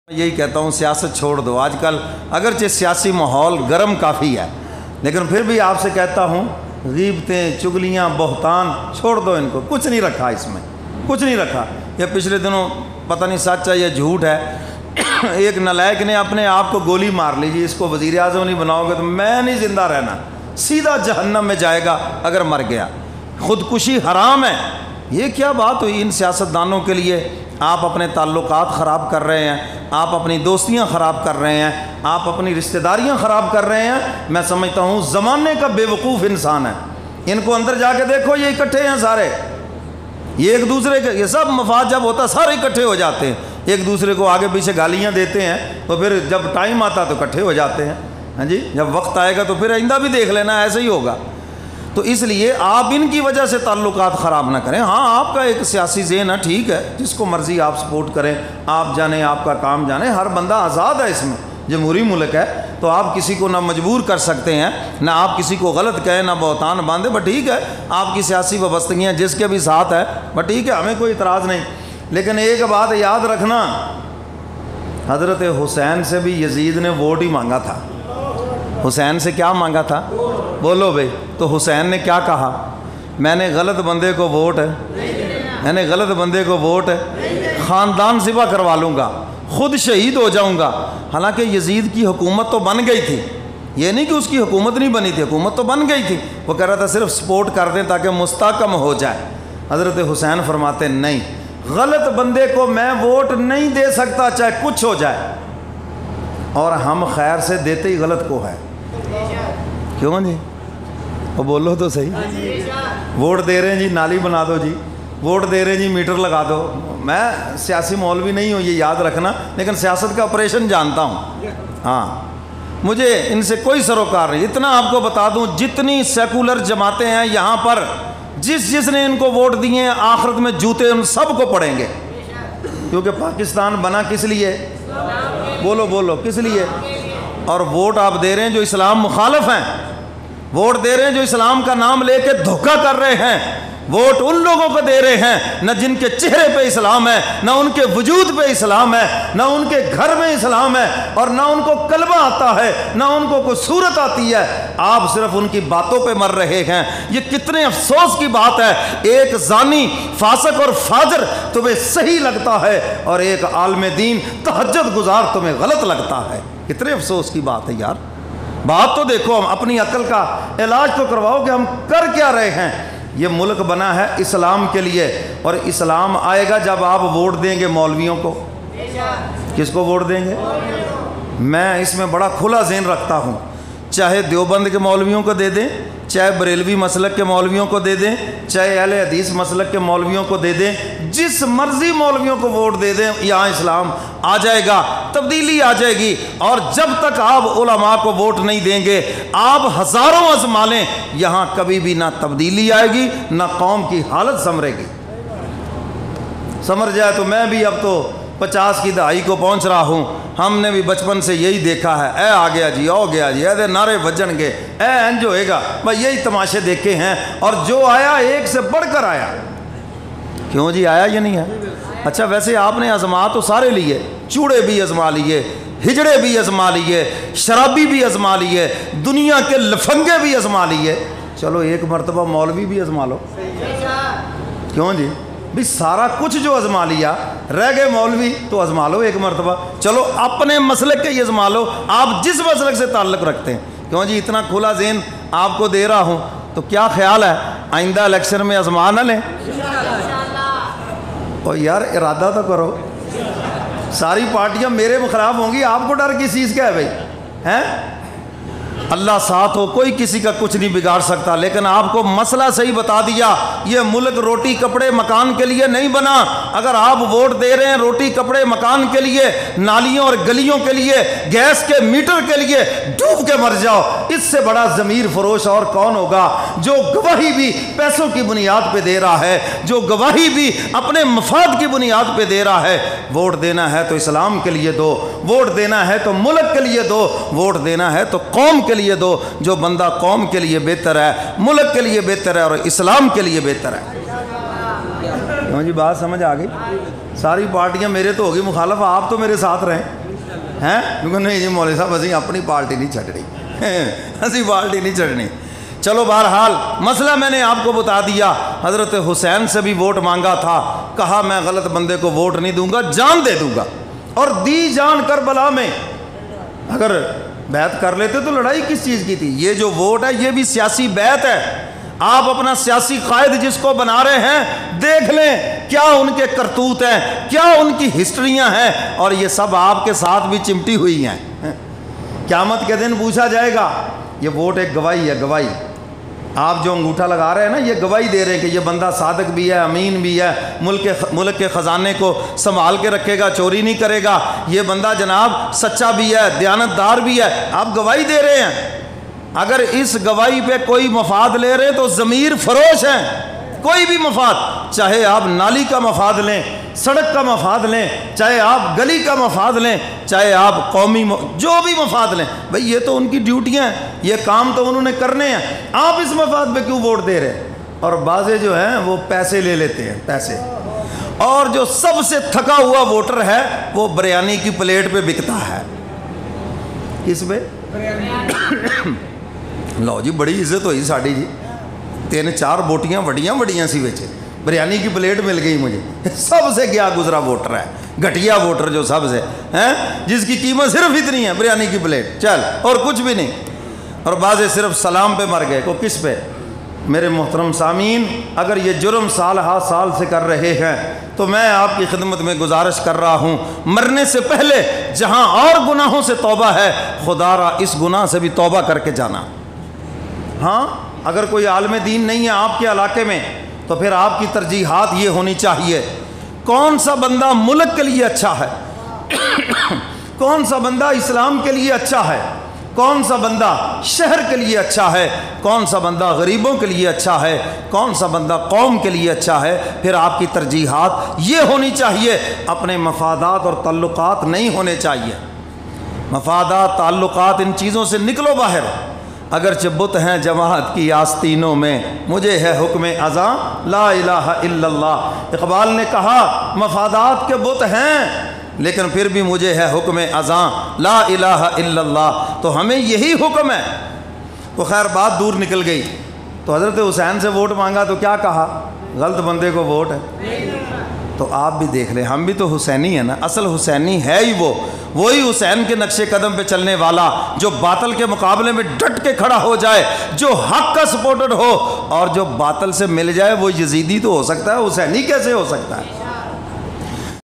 یہی کہتا ہوں سیاست چھوڑ دو. آج کل اگرچہ سیاسی ماحول گرم کافی ہے لیکن پھر بھی آپ سے کہتا ہوں غیبتیں چگلیاں بہتان چھوڑ دو ان کو. کچھ نہیں رکھا اس میں, کچھ نہیں رکھا. یہ پچھلے دنوں پتہ نہیں سچ ہے یا جھوٹ ہے, ایک نالائق نے اپنے آپ کو گولی مار لی جی اس کو وزیر اعظم نہیں بناؤ گے تو میں نہیں زندہ رہنا, سیدھا جہنم میں جائے گا اگر مر گیا. خودکشی حرام ہے. یہ کیا بات ہوئی؟ ان سیاستدانوں کے لیے آپ اپنے تعلقات خراب کر رہے ہیں, آپ اپنی دوستیاں خراب کر رہے ہیں, آپ اپنی رشتہ داریاں خراب کر رہے ہیں. میں سمجھتا ہوں زمانے کا بے وقوف انسان ہے. ان کو اندر جا کے دیکھو, یہ اکٹھے ہیں سارے, یہ ایک دوسرے کے, یہ سب مفاد جب ہوتا سارے اکٹھے ہو جاتے ہیں, ایک دوسرے کو آگے پیچھے گالیاں دیتے ہیں تو پھر جب ٹائم آتا تو اکٹھے ہو جاتے ہیں. ہاں جی, جب وقت آئے گا تو پھر آئندہ بھی دیکھ لینا ایسے ہی ہوگا. تو اس لیے آپ ان کی وجہ سے تعلقات خراب نہ کریں. ہاں آپ کا ایک سیاسی ذہن ہے, ٹھیک ہے, جس کو مرضی آپ سپورٹ کریں, آپ جانیں, آپ کا کام جانیں, ہر بندہ آزاد ہے. اس میں جمہوری ملک ہے تو آپ کسی کو نہ مجبور کر سکتے ہیں, نہ آپ کسی کو غلط کہیں, نہ بہتان باندھیں. بٹ ٹھیک ہے, آپ کی سیاسی وابستگیاں جس کے بھی ساتھ ہے, بٹ ٹھیک ہے, ہمیں کوئی اعتراض نہیں. لیکن ایک بات یاد رکھنا, حضرت حسین سے بھی یزید نے ووٹ ہی مانگا تھا. حسین سے کیا مانگا تھا؟ بولو بھائی. تو حسین نے کیا کہا؟ میں نے غلط بندے کو ووٹ ہے, میں نے غلط بندے کو ووٹ ہے, خاندان ذبح کروا لوں گا, خود شہید ہو جاؤں گا. حالانکہ یزید کی حکومت تو بن گئی تھی, یہ نہیں کہ اس کی حکومت نہیں بنی تھی, حکومت تو بن گئی تھی. وہ کہہ رہا تھا صرف سپورٹ کر دیں تاکہ مستحکم ہو جائے. حضرت حسین فرماتے نہیں, غلط بندے کو میں ووٹ نہیں دے سکتا چاہے کچھ ہو جائے, اور ہم خیر سے دیتے ہی غلط کو ہے. کیوں جی؟ وہ بولو تو صحیح. ووٹ دے رہے ہیں جی نالی بنا دو جی, ووٹ دے رہے ہیں جی میٹر لگا دو. میں سیاسی مولوی نہیں ہوں, یہ یاد رکھنا, لیکن سیاست کا آپریشن جانتا ہوں. ہاں, مجھے ان سے کوئی سروکار نہیں. اتنا آپ کو بتا دوں, جتنی سیکولر جماعتیں ہیں یہاں پر, جس نے ان کو ووٹ دیے ہیں آخرت میں جوتے ان سب کو پڑیں گے. کیونکہ پاکستان بنا کس لیے؟ بولو بولو, کس لیے؟ اور ووٹ آپ دے رہے ہیں جو اسلام مخالف ہیں, ووٹ دے رہے ہیں جو اسلام کا نام لے کے دھوکہ کر رہے ہیں. ووٹ ان لوگوں کو دے رہے ہیں نہ جن کے چہرے پہ اسلام ہے, نہ ان کے وجود پہ اسلام ہے, نہ ان کے گھر میں اسلام ہے, اور نہ ان کو کلمہ آتا ہے, نہ ان کو کوئی صورت آتی ہے. آپ صرف ان کی باتوں پہ مر رہے ہیں. یہ کتنے افسوس کی بات ہے, ایک زانی فاسق اور فاجر تمہیں صحیح لگتا ہے اور ایک عالم دین تہجد گزار تمہیں غلط لگتا ہے. کتنے افسوس کی بات ہے یار. بات تو دیکھو, ہم اپنی عقل کا علاج تو کرواؤ کہ ہم کر کیا رہے ہیں. یہ ملک بنا ہے اسلام کے لیے, اور اسلام آئے گا جب آپ ووٹ دیں گے مولویوں کو. کس کو ووٹ دیں گے؟ میں اس میں بڑا کھلا ذہن رکھتا ہوں, چاہے دیوبند کے مولویوں کو دے دیں, چاہے بریلوی مسلک کے مولویوں کو دے دیں, چاہے اہل حدیث مسلک کے مولویوں کو دے دیں, جس مرضی مولویوں کو ووٹ دے دیں, یہاں اسلام آ جائے گا, تبدیلی آ جائے گی. اور جب تک آپ علماء کو ووٹ نہیں دیں گے, آپ ہزاروں آزما لیں, یہاں کبھی بھی نہ تبدیلی آئے گی نہ قوم کی حالت سنورے گی. سمجھ جائے تو میں بھی اب تو 50 کی دہائی کو پہنچ رہا ہوں. ہم نے بھی بچپن سے یہی دیکھا ہے, اے آ گیا جی, او گیا جی, اے نعرے بجن گے, اے انج ہوئے گا, بھائی یہی تماشے دیکھے ہیں. اور جو آیا ایک سے بڑھ کر آیا. کیوں جی آیا یا نہیں ہے؟ اچھا ویسے آپ نے آزما تو سارے لیے, چوڑے بھی آزما لیے, ہجڑے بھی آزما لیے, شرابی بھی آزما لیے, دنیا کے لفنگے بھی آزما لیے. چلو ایک مرتبہ مولوی بھی آزما لو. کیوں جی؟ بھی سارا کچھ جو آزما لیا, رہ گئے مولوی, تو آزما لو ایک مرتبہ. چلو اپنے مسلک کے ہی آزما لو, آپ جس مسلک سے تعلق رکھتے ہیں. کیوں جی اتنا کھلا ذہن آپ کو دے رہا ہوں, تو کیا خیال ہے آئندہ الیکشن میں آزما نہ لیں؟ اور یار ارادہ تو کرو. ساری پارٹیاں میرے خلاف ہوں گی, آپ کو ڈر کس چیز کا ہے بھائی؟ ہیں اللہ ساتھ ہو, کوئی کسی کا کچھ نہیں بگاڑ سکتا. لیکن آپ کو مسئلہ صحیح بتا دیا, یہ ملک روٹی کپڑے مکان کے لیے نہیں بنا. اگر آپ ووٹ دے رہے ہیں روٹی کپڑے مکان کے لیے, نالیوں اور گلیوں کے لیے, گیس کے میٹر کے لیے, ڈوب کے مر جاؤ. اس سے بڑا ضمیر فروش اور کون ہوگا جو گواہی بھی پیسوں کی بنیاد پہ دے رہا ہے, جو گواہی بھی اپنے مفاد کی بنیاد پہ دے رہا ہے. ووٹ دینا ہے تو اسلام کے لیے دو, ووٹ دینا ہے تو ملک کے لیے دو, ووٹ دینا ہے تو قوم کے لیے دو. جو بندہ قوم کے لیے بہتر ہے, ملک کے لیے بہتر ہے, اور اسلام کے لیے بہتر ہے. جی بات سمجھ آ گئی؟ ساری پارٹیاں میرے تو ہوگی مخالف، آپ تو میرے ساتھ رہیں ہیں؟ کیونکہ نہیں جی مولوی صاحب اسی اپنی پارٹی نہیں چھڈنی، اسی پارٹی نہیں چھڈنی۔ چلو بہرحال مسئلہ میں نے آپ کو بتا دیا۔ حضرت حسین سے بھی ووٹ مانگا تھا، کہا میں غلط بندے کو ووٹ نہیں دوں گا، جان دے دوں گا، اور دی جان کربلا میں۔ اگر بیعت کر لیتے تو لڑائی کس چیز کی تھی؟ یہ جو ووٹ ہے یہ بھی سیاسی بیعت ہے۔ آپ اپنا سیاسی قائد جس کو بنا رہے ہیں دیکھ لیں کیا ان کے کرتوت ہیں، کیا ان کی ہسٹریاں ہیں، اور یہ سب آپ کے ساتھ بھی چمٹی ہوئی ہیں۔ قیامت کے دن پوچھا جائے گا۔ یہ ووٹ ایک گواہی ہے، گواہی۔ آپ جو انگوٹھا لگا رہے ہیں نا، یہ گواہی دے رہے ہیں کہ یہ بندہ صادق بھی ہے، امین بھی ہے، ملک کے خزانے کو سنبھال کے رکھے گا، چوری نہیں کرے گا، یہ بندہ جناب سچا بھی ہے، دیانتدار بھی ہے۔ آپ گواہی دے رہے ہیں۔ اگر اس گواہی پہ کوئی مفاد لے رہے تو ضمیر فروش ہیں۔ کوئی بھی مفاد، چاہے آپ نالی کا مفاد لیں، سڑک کا مفاد لیں، چاہے آپ گلی کا مفاد لیں، چاہے آپ قومی جو بھی مفاد لیں، بھئی یہ تو ان کی ڈیوٹیاں ہیں، یہ کام تو انہوں نے کرنے ہیں، آپ اس مفاد پہ کیوں ووٹ دے رہے ہیں؟ اور بعضے جو ہیں وہ پیسے لے لیتے ہیں، پیسے۔ اور جو سب سے تھکا ہوا ووٹر ہے وہ بریانی کی پلیٹ پہ بکتا ہے۔ کس پہ؟ لو جی بڑی عزت ہوئی ساڑی جی، 3-4 بوٹیاں وڈیاں سی ویچے، بریانی کی پلیٹ مل گئی مجھے۔ سب سے گیا گزرا ووٹر ہے، گھٹیا ووٹر جو سب سے ہیں، جس کی قیمت صرف اتنی ہے، بریانی کی پلیٹ، چل اور کچھ بھی نہیں۔ اور بعضے صرف سلام پہ مر گئے، کو کس پہ؟ میرے محترم سامعین، اگر یہ جرم سال ہا سال سے کر رہے ہیں تو میں آپ کی خدمت میں گزارش کر رہا ہوں، مرنے سے پہلے جہاں اور گناہوں سے توبہ ہے، خدا را اس گناہ سے بھی توبہ کر کے جانا۔ ہاں اگر کوئی عالم دین نہیں ہے آپ کے علاقے میں تو پھر آپ کی ترجیحات یہ ہونی چاہیے، کون سا بندہ ملک کے لیے اچھا ہے، کون سا بندہ اسلام کے لیے اچھا ہے، کون سا بندہ شہر کے لیے اچھا ہے، کون سا بندہ غریبوں کے لیے اچھا ہے، کون سا بندہ قوم کے لیے اچھا ہے، پھر آپ کی ترجیحات یہ ہونی چاہیے۔ اپنے مفادات اور تعلقات نہیں ہونے چاہیے۔ مفادات، تعلقات، ان چیزوں سے نکلو باہر۔ اگرچہ بت ہیں جماعت کی آستینوں میں، مجھے ہے حکم ازاں لا الہ الا اللہ۔ اقبال نے کہا مفادات کے بت ہیں لیکن پھر بھی مجھے ہے حکم ازاں لا الہ الا اللہ، تو ہمیں یہی حکم ہے۔ تو خیر بات دور نکل گئی۔ تو حضرت حسین سے ووٹ مانگا تو کیا کہا؟ غلط بندے کو ووٹ ہے۔ تو آپ بھی دیکھ لیں، ہم بھی تو حسینی ہیں نا، اصل حسینی ہے ہی وہی حسین کے نقش قدم پہ چلنے والا، جو باطل کے مقابلے میں ڈٹ کے کھڑا ہو جائے، جو حق کا سپورٹر ہو، اور جو باطل سے مل جائے وہ یزیدی تو ہو سکتا ہے، حسینی کیسے ہو سکتا ہے؟